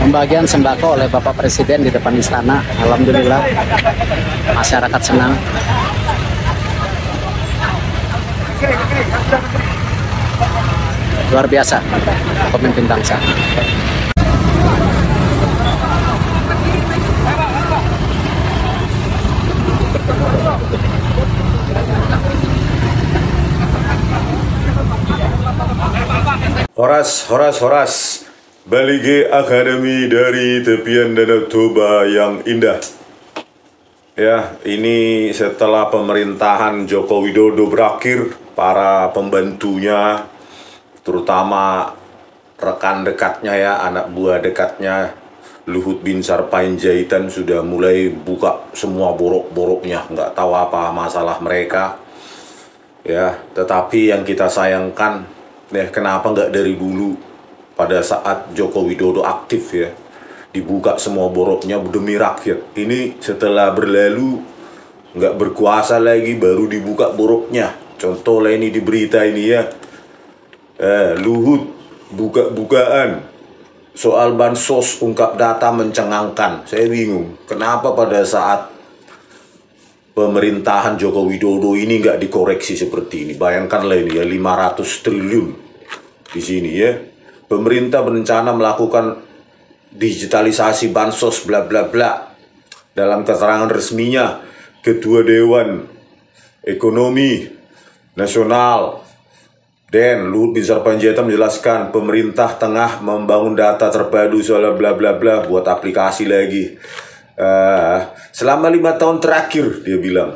Pembagian sembako oleh Bapak Presiden di depan istana. Alhamdulillah masyarakat senang. Luar biasa pemimpin bangsa. Horas, Balige Akademi dari tepian Danau Toba yang indah. Ya, ini setelah pemerintahan Joko Widodo berakhir, para pembantunya, terutama rekan dekatnya ya, anak buah dekatnya, Luhut bin Sarpanjaitan sudah mulai buka semua borok-boroknya, nggak tahu apa masalah mereka. Ya, tetapi yang kita sayangkan, kenapa nggak dari dulu pada saat Joko Widodo aktif ya, dibuka semua boroknya demi rakyat. Ini setelah berlalu, nggak berkuasa lagi, baru dibuka boroknya. Contoh lah ini di berita ini ya, Luhut buka-bukaan soal bansos, ungkap data mencengangkan. Saya bingung, kenapa pada saat pemerintahan Joko Widodo ini nggak dikoreksi seperti ini. Bayangkanlah ini ya, 500 triliun di sini ya. Pemerintah berencana melakukan digitalisasi bansos bla bla bla. Dalam keterangan resminya, Ketua Dewan Ekonomi Nasional Dan Luhut bin Sarpanjaitan menjelaskan pemerintah tengah membangun data terpadu soal bla bla bla, buat aplikasi lagi. Selama 5 tahun terakhir, dia bilang,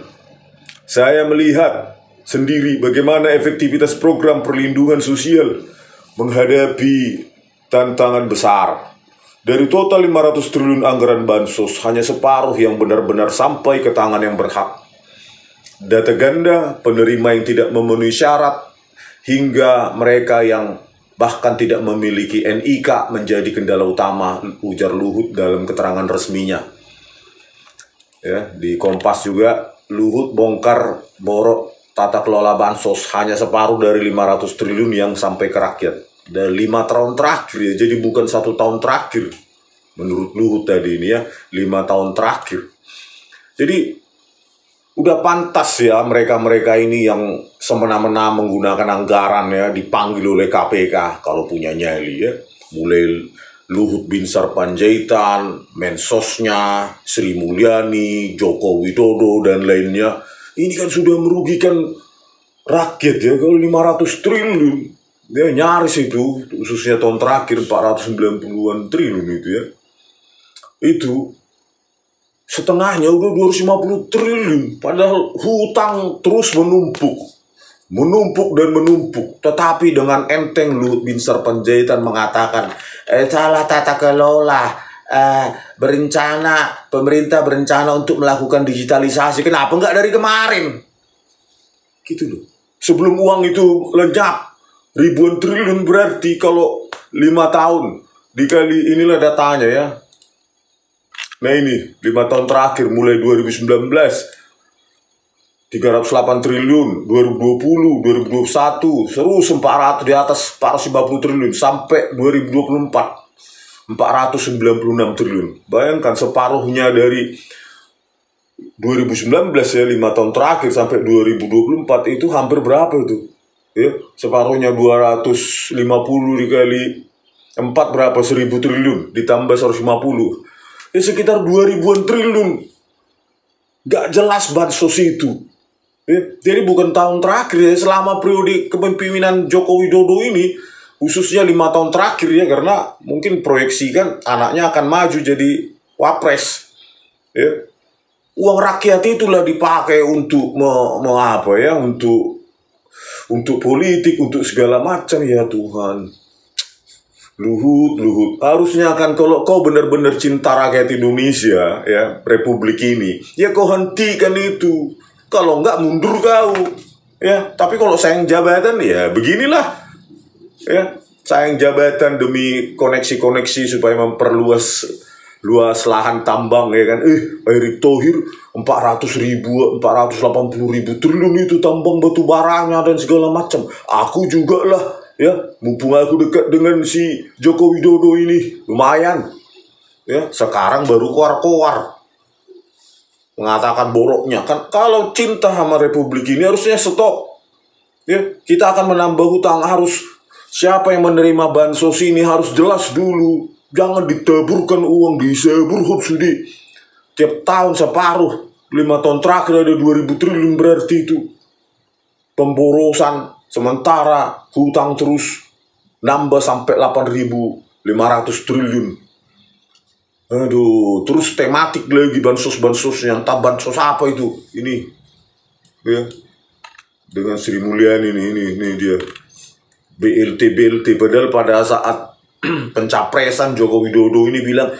saya melihat sendiri bagaimana efektivitas program perlindungan sosial menghadapi tantangan besar. Dari total 500 triliun anggaran bansos, hanya separuh yang benar-benar sampai ke tangan yang berhak. Data ganda, penerima yang tidak memenuhi syarat, hingga mereka yang bahkan tidak memiliki NIK menjadi kendala utama, ujar Luhut dalam keterangan resminya. Ya, di Kompas juga, Luhut bongkar borok tata kelola bansos, hanya separuh dari 500 triliun yang sampai ke rakyat. Dan 5 tahun terakhir ya, jadi bukan 1 tahun terakhir. Menurut Luhut tadi ini ya, 5 tahun terakhir. Jadi udah pantas ya mereka-mereka ini yang semena-mena menggunakan anggaran ya, dipanggil oleh KPK kalau punya nyali ya. Mulai Luhut bin Sarpanjaitan, Mensosnya, Sri Mulyani, Joko Widodo, dan lainnya. Ini kan sudah merugikan rakyat ya, kalau 500 triliun. Ya nyaris itu, khususnya tahun terakhir 490-an triliun itu ya. Itu setengahnya udah 250 triliun. Padahal hutang terus menumpuk. Menumpuk. Tetapi dengan enteng Luhut bin Sarpanjaitan mengatakan, salah tata kelola, pemerintah berencana untuk melakukan digitalisasi. Kenapa nggak dari kemarin? Gitu loh. Sebelum uang itu lenyap, ribuan triliun, berarti kalau 5 tahun dikali, inilah datanya ya. Nah ini, 5 tahun terakhir mulai 2019, 308 triliun, 2020, 2021, terus 400 di atas 450 triliun, sampai 2024, 496 triliun. Bayangkan separuhnya dari 2019 ya, 5 tahun terakhir sampai 2024 itu hampir berapa itu? Ya, separuhnya 250 dikali 4 berapa? 1000 triliun, ditambah 150. Ya sekitar 2000-an triliun. Gak jelas bansos itu. Ya, jadi bukan tahun terakhir ya, selama periode kepemimpinan Joko Widodo ini, khususnya 5 tahun terakhir ya, karena mungkin proyeksikan anaknya akan maju jadi wapres. Ya. Uang rakyat itulah dipakai untuk untuk politik, untuk segala macam ya Tuhan. Luhut, harusnya kan kalau kau benar-benar cinta rakyat Indonesia ya, Republik ini, ya kau hentikan itu. Kalau enggak mundur kau ya. Tapi kalau sayang jabatan ya beginilah ya, sayang jabatan demi koneksi-koneksi supaya memperluas lahan tambang ya kan. Erick Thohir 480 ribu triliun itu tambang batu baranya dan segala macam. Aku juga lah ya, mumpung aku dekat dengan si Joko Widodo ini, lumayan Ya, sekarang baru keluar-keluar mengatakan boroknya. Kan kalau cinta sama republik ini harusnya stop. Ya, kita akan menambah hutang, harus siapa yang menerima bansos ini harus jelas dulu. Jangan ditaburkan uang di seburhut sudi. Tiap tahun separuh, 5 tahun terakhir ada 2000 triliun, berarti itu pemborosan. Sementara hutang terus nambah sampai 8.500 triliun. Aduh, terus tematik lagi bansos-bansosnya. Entah bansos apa itu. Ini. Ya. Dengan Sri Mulyani ini dia. BLT. Padahal pada saat pencapresan Joko Widodo ini bilang,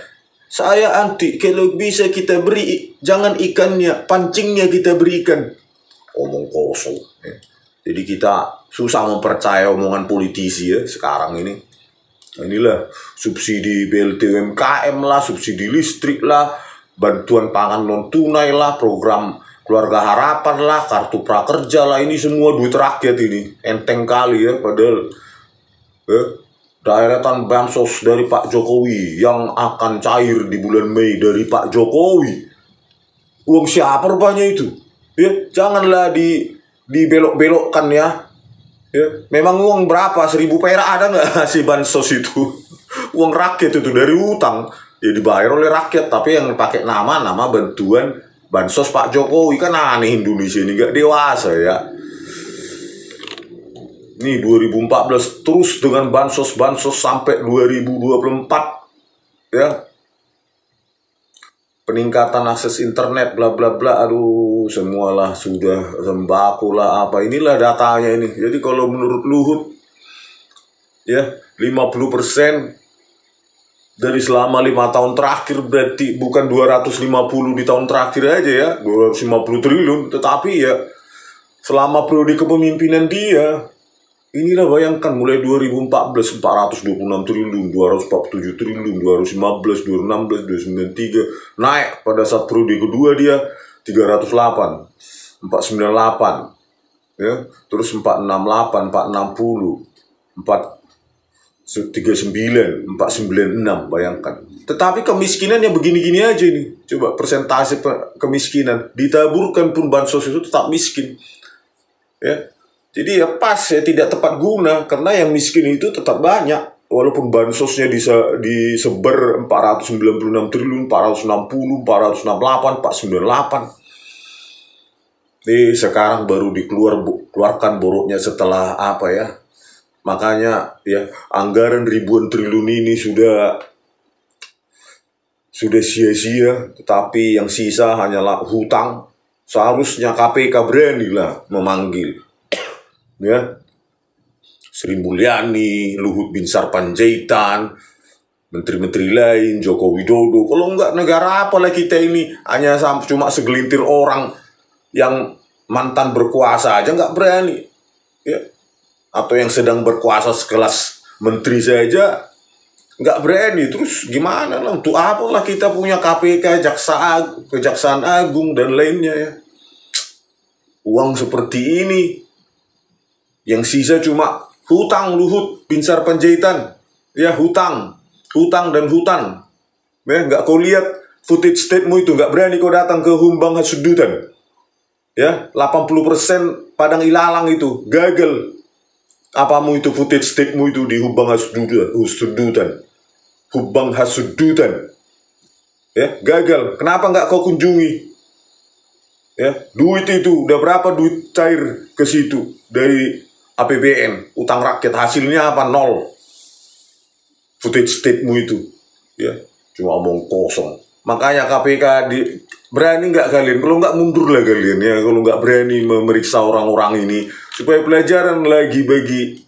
saya anti, kalau bisa kita beri, jangan ikannya, pancingnya kita berikan. Omong kosong. Ya. Jadi kita susah mempercaya omongan politisi ya sekarang ini. Nah, inilah subsidi BLT UMKM lah, subsidi listrik lah, bantuan pangan non tunai lah, program keluarga harapan lah, kartu prakerja lah, ini semua duit rakyat ini. Enteng kali ya, padahal daeratan bansos dari Pak Jokowi yang akan cair di bulan Mei dari Pak Jokowi. Uang siapa rupanya itu? Ya, janganlah dibelok-belokkan ya. Ya, memang uang berapa? 1.000 perak ada nggak si bansos itu? Uang rakyat itu dari utang, ya dibayar oleh rakyat, tapi yang pakai nama bantuan bansos Pak Jokowi. Kan aneh, Indonesia ini nggak dewasa ya. Nih 2014 terus dengan bansos sampai 2024 ya. Peningkatan akses internet bla bla bla, aduh semualah sudah, sembako lah apa, inilah datanya ini. Jadi kalau menurut Luhut ya 50% dari selama 5 tahun terakhir, berarti bukan 250 di tahun terakhir aja ya, 250 triliun, tetapi ya selama periode kepemimpinan dia. Inilah bayangkan mulai 2014 426 triliun, 247 triliun, 2015, 2016, 2093 naik pada saat periode kedua dia 308, 498 ya, terus 468, 460, 439, 496, bayangkan. Tetapi kemiskinannya begini-gini aja ini. Coba persentase kemiskinan ditaburkan pun bansos itu tetap miskin. Ya. Jadi ya pas ya, tidak tepat guna, karena yang miskin itu tetap banyak. Walaupun bansosnya disebar 496 triliun, 460, 468, 498. Nih sekarang baru dikeluarkan boroknya setelah apa ya. Makanya ya anggaran ribuan triliun ini sudah sia-sia, tetapi yang sisa hanyalah hutang. Seharusnya KPK beranilah memanggil ya Sri Mulyani, Luhut Binsar Panjaitan, menteri-menteri lain, Joko Widodo. Kalau enggak, negara apalah kita ini? Hanya cuma segelintir orang yang mantan berkuasa aja nggak berani ya, atau yang sedang berkuasa sekelas menteri saja nggak berani. Terus gimana lah, untuk apalah kita punya KPK, Kejaksaan Agung dan lainnya ya. Uang seperti ini yang sisa cuma hutang. Luhut Binsar Panjaitan ya, hutang dan hutang ya. Nggak kau lihat footage state-mu itu, nggak berani kau datang ke Humbang Hasudutan ya. 80% Padang Ilalang itu gagal. Apamu itu footage state-mu itu di Humbang Hasudutan ya, gagal. Kenapa nggak kau kunjungi ya? Duit itu udah berapa duit cair ke situ dari APBN, utang rakyat, hasilnya apa? Nol. Footage state-mu itu ya, cuma omong kosong. Makanya KPK berani nggak kalian? Kalau nggak mundur lah kalian ya, kalau nggak berani memeriksa orang-orang ini, supaya pelajaran lagi bagi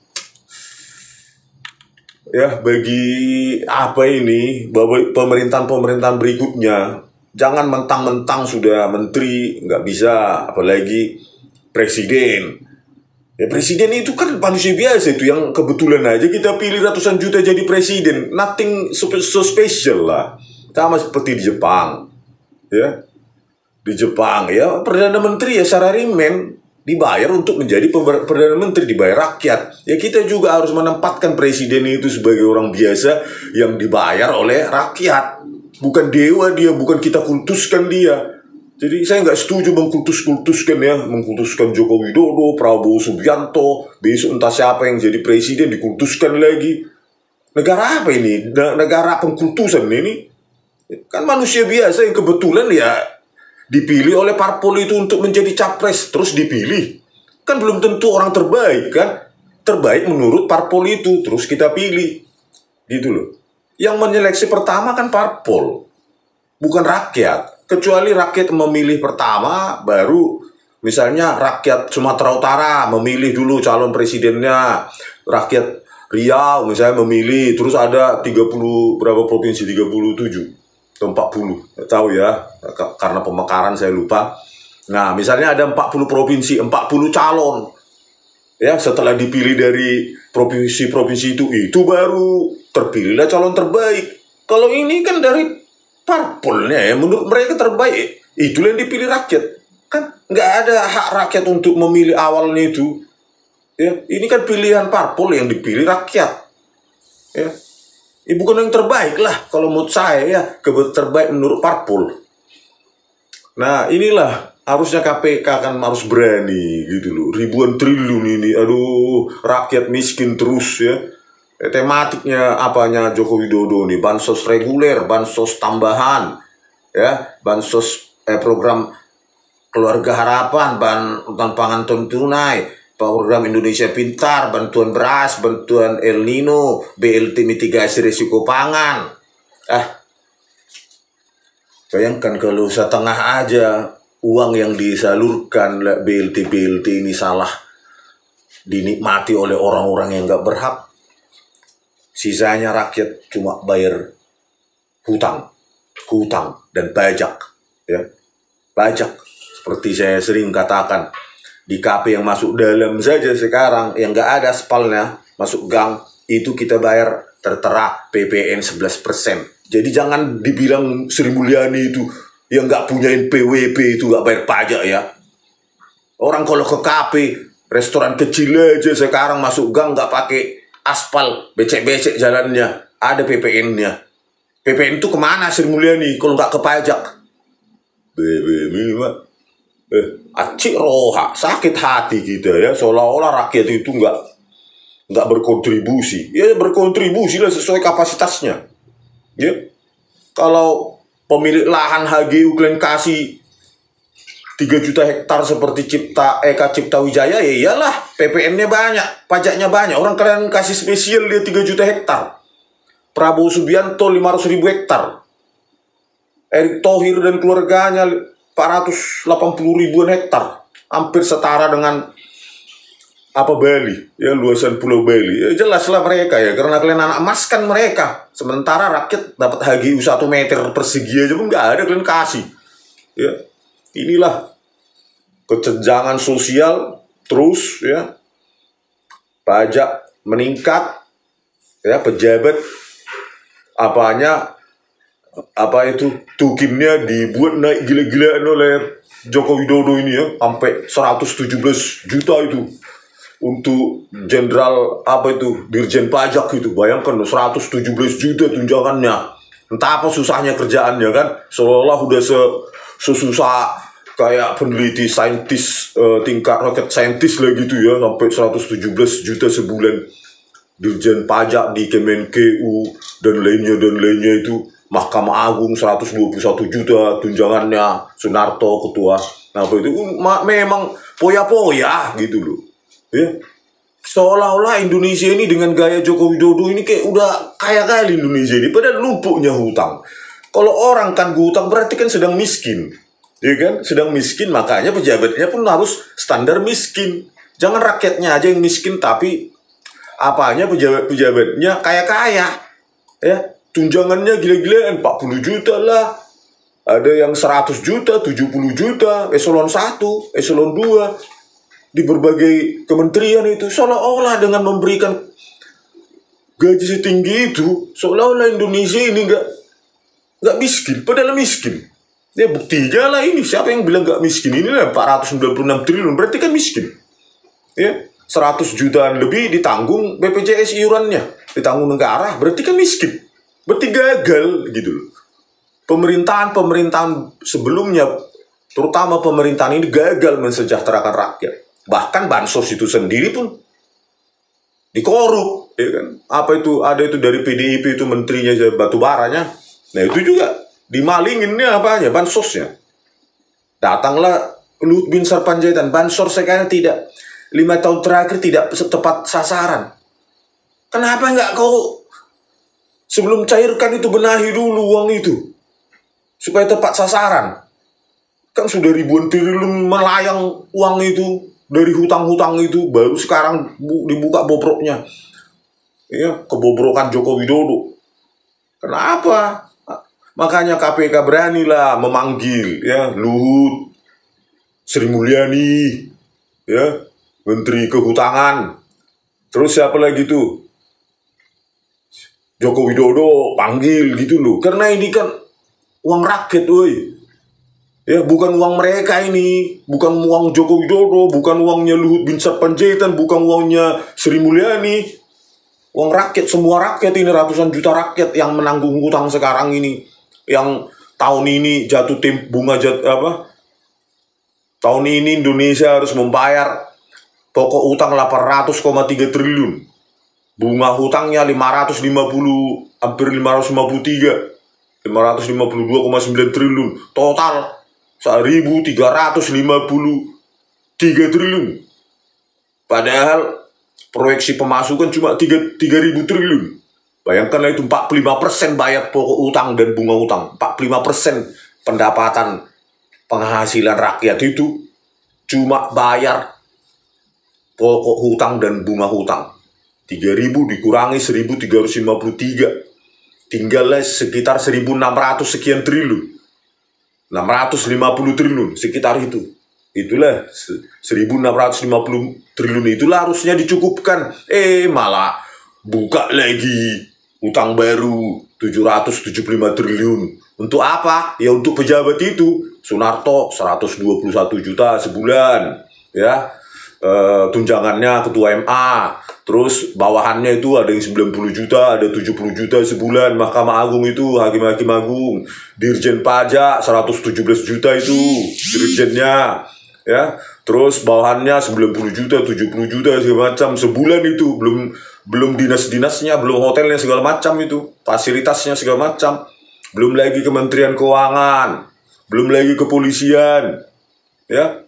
apa ini, pemerintahan berikutnya. Jangan mentang-mentang sudah menteri nggak bisa, apalagi presiden. Ya presiden itu kan manusia biasa itu, yang kebetulan aja kita pilih ratusan juta jadi presiden. Nothing so special lah. Sama seperti di Jepang. Ya. Di Jepang ya Perdana Menteri ya salaryman, dibayar untuk menjadi Perdana Menteri, dibayar rakyat. Ya kita juga harus menempatkan presiden itu sebagai orang biasa yang dibayar oleh rakyat. bukan dewa dia, bukan kita kultuskan dia. Jadi saya nggak setuju mengkultuskan Joko Widodo, Prabowo Subianto, besok entah siapa yang jadi presiden dikultuskan lagi. Negara apa ini? Negara pengkultusan ini? Kan manusia biasa yang kebetulan ya dipilih oleh parpol itu untuk menjadi capres, terus dipilih. Kan belum tentu orang terbaik kan? Terbaik menurut parpol itu, terus kita pilih. Gitu loh. Yang menyeleksi pertama kan parpol, bukan rakyat. Kecuali rakyat memilih pertama, baru misalnya rakyat Sumatera Utara memilih dulu calon presidennya, rakyat Riau misalnya memilih, terus ada 30 berapa provinsi, 37 atau 40, nggak tahu ya, karena pemekaran saya lupa. Nah, misalnya ada 40 provinsi, 40 calon. Ya, setelah dipilih dari provinsi-provinsi itu baru terpilihlah calon terbaik. Kalau ini kan dari parpolnya ya, menurut mereka terbaik, itulah yang dipilih rakyat. Kan nggak ada hak rakyat untuk memilih awalnya itu. Ya, ini kan pilihan parpol yang dipilih rakyat. Ya, bukan yang terbaik lah kalau menurut saya ya, terbaik menurut parpol. Nah, inilah harusnya KPK kan harus berani gitu loh. Ribuan triliun ini, aduh, rakyat miskin terus ya. Tematiknya apanya Joko Widodo nih, bansos reguler, bansos tambahan, ya, bansos program keluarga harapan, bantuan pangan tunai, program Indonesia Pintar, bantuan beras, bantuan El Nino, BLT mitigasi risiko pangan. Bayangkan kalau setengah aja uang yang disalurkan BLT ini salah dinikmati oleh orang-orang yang nggak berhak. Sisanya rakyat cuma bayar hutang dan pajak, ya. Pajak, seperti saya sering katakan, di KP yang masuk dalam saja sekarang, yang nggak ada aspalnya, masuk gang, itu kita bayar tertera PPN 11%. Jadi jangan dibilang Sri Mulyani itu yang nggak punya PWP itu nggak bayar pajak ya. Orang kalau ke KP, restoran kecil aja sekarang masuk gang nggak pakai aspal, becek-becek jalannya, ada PPN-nya. PPN itu kemana Sri Mulyani kalau nggak ke pajak? Acik roha, sakit hati kita ya, seolah-olah rakyat itu nggak berkontribusi. Ya berkontribusi lah sesuai kapasitasnya. Ya, kalau pemilik lahan HGU kalian kasih 3 juta hektar seperti Eka Cipta Wijaya, ya iyalah PPN-nya banyak, pajaknya banyak. Orang kalian kasih spesial dia 3 juta hektar. Prabowo Subianto 500.000 hektar. Erick Thohir dan keluarganya 480 ribuan hektar. Hampir setara dengan Bali, ya, luasan Pulau Bali. Ya, jelaslah mereka ya, karena kalian anak emas kan mereka. Sementara rakyat dapat HGU 1 meter persegi aja pun nggak ada kalian kasih. Ya. Inilah kesenjangan sosial terus ya, pajak meningkat ya, pejabat tukinnya dibuat naik gila-gilaan oleh Joko Widodo ini ya, sampai 117 juta itu untuk jenderal Dirjen Pajak itu. Bayangkan 117 juta tunjangannya. Entah apa susahnya kerjaannya kan, seolah-olah udah sesusah kayak peneliti saintis tingkat rocket scientist lah gitu ya, sampai 117 juta sebulan. Dirjen Pajak di Kemenkeu dan lainnya itu. Mahkamah Agung 121 juta tunjangannya. Sunarto ketua memang poya-poya gitu loh ya. Seolah-olah Indonesia ini dengan gaya Joko Widodo ini kayak udah kaya kali Indonesia ini, padahal lupuknya hutang. Kalau orang kan hutang berarti kan sedang miskin, ya kan? Sedang miskin, makanya pejabatnya pun harus standar miskin. Jangan rakyatnya aja yang miskin, tapi pejabatnya kaya-kaya, ya. Tunjangannya gila-gilaan, 40 juta lah. Ada yang 100 juta, 70 juta, eselon 1, eselon 2. Di berbagai kementerian itu. Seolah-olah dengan memberikan gaji setinggi itu, seolah-olah Indonesia ini nggak miskin, padahal miskin. Ya buktinya lah ini, siapa yang bilang nggak miskin? Ini lah 496 triliun, berarti kan miskin. Ya, 100 jutaan lebih ditanggung BPJS iurannya, ditanggung negara, berarti kan miskin. Berarti gagal gitu loh. pemerintahan sebelumnya, terutama pemerintahan ini gagal mensejahterakan rakyat. Bahkan bansos itu sendiri pun dikorup, ya kan? Apa itu, ada itu dari PDIP itu menterinya batu baranya. Nah itu juga dimalinginnya apanya, bansosnya. Datanglah Luhut Binsar Panjaitan, bansos sekarang tidak, 5 tahun terakhir tidak tepat sasaran. Kenapa nggak kau sebelum cairkan itu benahi dulu uang itu supaya tepat sasaran? Kan sudah ribuan triliun melayang uang itu dari hutang-hutang itu, baru sekarang dibuka bobroknya. Ya, kebobrokan Joko Widodo. Kenapa? Makanya KPK beranilah memanggil ya Luhut, Sri Mulyani, ya, Menteri Kehutanan. Terus siapa lagi tuh? Joko Widodo panggil gitu loh. Karena ini kan uang rakyat, woi. Ya, bukan uang mereka ini, bukan uang Joko Widodo, bukan uangnya Luhut Binsar Panjaitan, bukan uangnya Sri Mulyani. Uang rakyat, semua rakyat ini, ratusan juta rakyat yang menanggung hutang sekarang ini. Yang tahun ini jatuh tahun ini Indonesia harus membayar pokok utang 800,3 triliun. Bunga hutangnya 552,9 triliun. Total 1.353 triliun. Padahal proyeksi pemasukan cuma 3.000 triliun. Bayangkanlah itu 45% bayar pokok utang dan bunga utang. 45% pendapatan penghasilan rakyat itu cuma bayar pokok hutang dan bunga hutang. 3.000 dikurangi 1.353. Tinggallah sekitar 1.600 sekian triliun. 650 triliun sekitar itu. Itulah 1.650 triliun itulah harusnya dicukupkan. Malah buka lagi utang baru 775 triliun. Untuk apa? Ya untuk pejabat itu. Sunarto 121 juta sebulan, ya. Tunjangannya ketua MA. Terus bawahannya itu ada yang 90 juta, ada 70 juta sebulan. Mahkamah Agung itu, hakim-hakim agung. Dirjen Pajak 117 juta itu dirjennya, ya. Terus bawahannya 90 juta, 70 juta segala macam sebulan itu, belum dinas-dinasnya, belum hotelnya segala macam itu, fasilitasnya segala macam. Belum lagi Kementerian Keuangan, belum lagi kepolisian. Ya.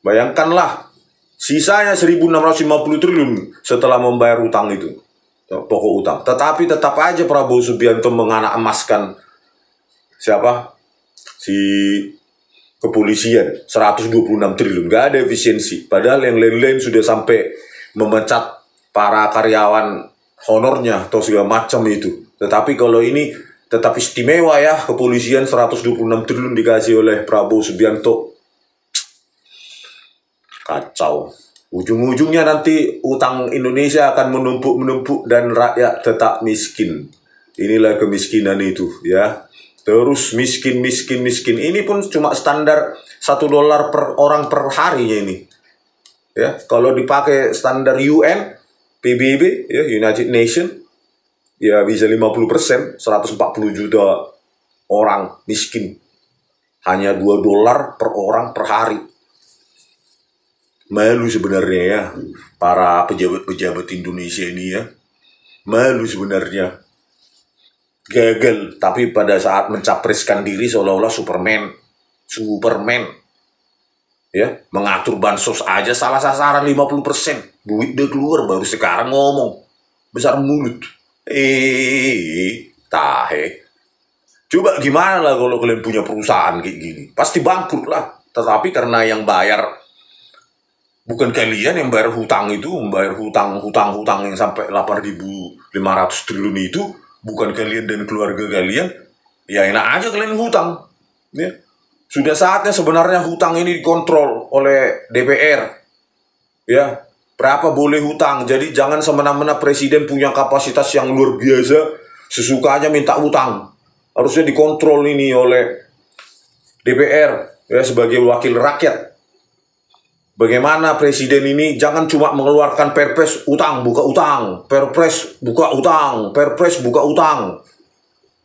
Bayangkanlah sisanya 1.650 triliun setelah membayar utang itu, pokok utang. Tetapi tetap aja Prabowo Subianto menganak emaskan siapa? Si kepolisian 126 triliun. Gak ada efisiensi. Padahal yang lain-lain sudah sampai memecat para karyawan honornya atau segala macam itu. Tetapi kalau ini tetap istimewa ya, kepolisian 126 triliun dikasih oleh Prabowo Subianto. Kacau. Ujung-ujungnya nanti utang Indonesia akan menumpuk-menumpuk dan rakyat tetap miskin. Inilah kemiskinan itu ya. Terus miskin. Ini pun cuma standar $1 per orang per harinya ini. Ya, kalau dipakai standar UN, PBB, ya, United Nation, ya bisa 50%, 140 juta orang miskin. Hanya $2 per orang per hari. Malu sebenarnya ya, para pejabat-pejabat Indonesia ini ya. Malu sebenarnya. Gagal, tapi pada saat mencapreskan diri seolah-olah Superman. Ya, mengatur bansos aja salah sasaran 50%. Duit udah keluar baru sekarang ngomong. Besar mulut. Tahe. Coba gimana lah kalau kalian punya perusahaan kayak gini. Pasti bangkrut lah. Tetapi karena yang bayar bukan kalian, yang bayar hutang itu, membayar hutang yang sampai 8.500 triliun itu, bukan kalian dan keluarga kalian, ya enak aja kalian hutang. Ya. Sudah saatnya sebenarnya hutang ini dikontrol oleh DPR. Ya, berapa boleh hutang. Jadi jangan semena-mena presiden punya kapasitas yang luar biasa, sesukanya minta hutang. Harusnya dikontrol ini oleh DPR ya, sebagai wakil rakyat. Bagaimana presiden ini jangan cuma mengeluarkan perpres utang buka utang, perpres buka utang, perpres buka utang.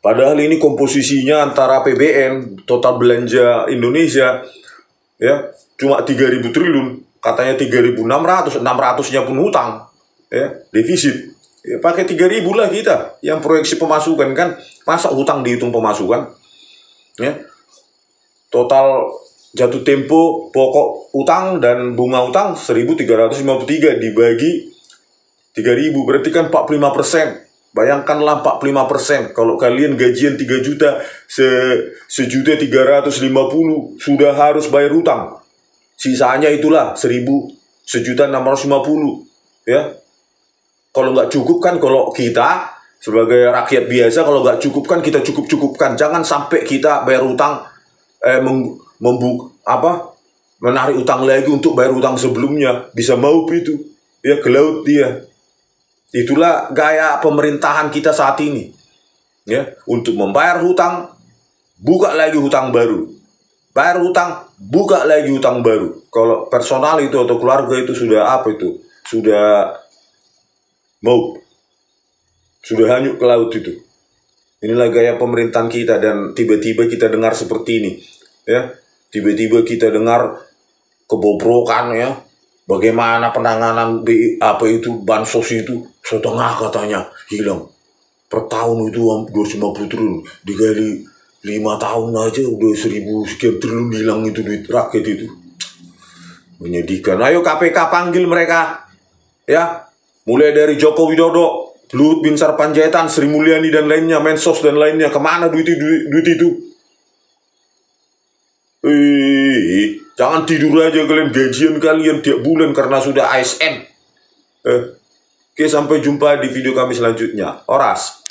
Padahal ini komposisinya antara APBN, total belanja Indonesia, ya cuma 3.000 triliun, katanya 3.600, 600-nya pun hutang, ya defisit. Ya, pakai 3.000 lah kita yang proyeksi pemasukan kan, masa hutang dihitung pemasukan, ya. Total jatuh tempo pokok utang dan bunga utang 1.353 dibagi 3.000 berarti kan 45%. Bayangkanlah 45%. Kalau kalian gajian 3 juta, sejuta 350 sudah harus bayar hutang. Sisanya itulah 1.000, sejuta 650. Ya. Kalau nggak cukup kan, kalau kita sebagai rakyat biasa, kalau nggak cukup kan kita cukup-cukupkan. Jangan sampai kita bayar hutang, menarik utang lagi untuk bayar utang sebelumnya. Bisa mau itu, ya ke laut dia. Itulah gaya pemerintahan kita saat ini, ya. Untuk membayar hutang, buka lagi hutang baru. Bayar hutang, buka lagi hutang baru. Kalau personal itu atau keluarga itu sudah apa itu? Sudah mau, sudah hanyut ke laut itu. Inilah gaya pemerintahan kita, dan tiba-tiba kita dengar seperti ini, ya. Tiba-tiba kita dengar kebobrokan, ya. Bagaimana penanganan bansos itu setengah katanya hilang. Per tahun itu 250 triliun, dikali 5 tahun aja udah 1.000 sekian triliun hilang itu duit rakyat itu. Menyedihkan. Ayo KPK panggil mereka, ya. Mulai dari Joko Widodo, Luhut Binsar Panjaitan, Sri Mulyani dan lainnya, Mensos dan lainnya. Kemana duit itu? Jangan tidur aja kalian, gajian kalian tiap bulan karena sudah ASN. Oke, sampai jumpa di video kami selanjutnya. Oras.